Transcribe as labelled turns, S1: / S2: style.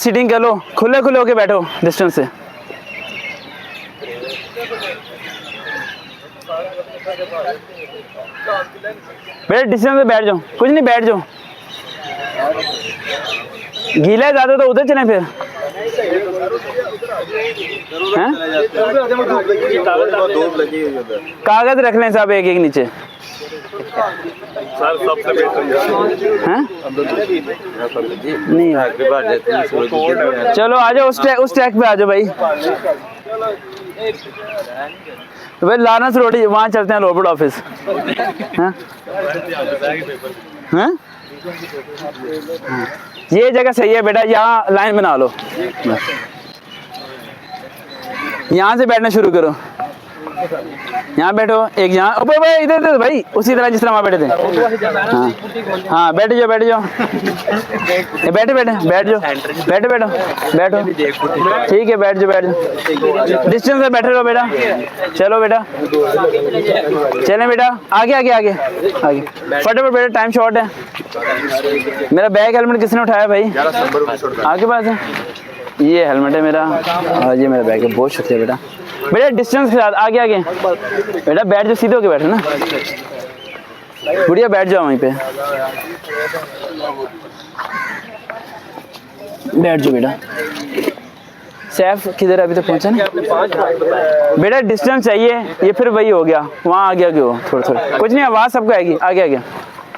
S1: Seating कर लो, खुले खुले होके बैठो डिस्टेंस से। बेटा डिस्टेंस से बैठ जाओ, कुछ नहीं बैठ जाओ। गीला है ज्यादा तो उधर चलें फिर। कागज रख लें सब एक एक नीचे। नहीं चलो आ जाओ, उस ट्रैक पे आ जाओ भाई। तो भाई लानस रोड वहाँ चलते हैं, रोबोट ऑफिस। हैं ये जगह सही है बेटा, यहाँ लाइन बना लो, यहाँ से बैठना शुरू करो। यहाँ बैठो, एक यहाँ ऊपर भाई, इधर इधर भाई, उसी तरह जिस तरह वहाँ बैठे थे। हाँ बैठ जाओ बैठ जाओ, बैठे बैठे बैठ जाओ, बैठो बैठो बैठो, ठीक है बैठ जाओ बैठ जाओ, डिस्टेंस से बैठे रहो बेटा। चलो बेटा चलें बेटा, आगे आगे आगे आगे फटाफट बेटा, टाइम शॉर्ट है। मेरा बैग हेलमेट किसने उठाया भाई? आगे पास है, ये हेलमेट है मेरा और ये मेरा बैग है। बहुत शुक्रिया बेटा। बेटा डिस्टेंस के साथ आगे आगे बेटा, बैठ जाओ, सीधे होके बैठो ना, बढ़िया बैठ जाओ वहीं पे, बैठ जाओ बेटा। सैफ किधर अभी तक पहुंचा नहीं बेटा? डिस्टेंस चाहिए, ये फिर वही हो गया, वहाँ आगे आगे हो थोड़ा थोड़ा, कुछ नहीं आवाज़ सबको आएगी, आगे आगे।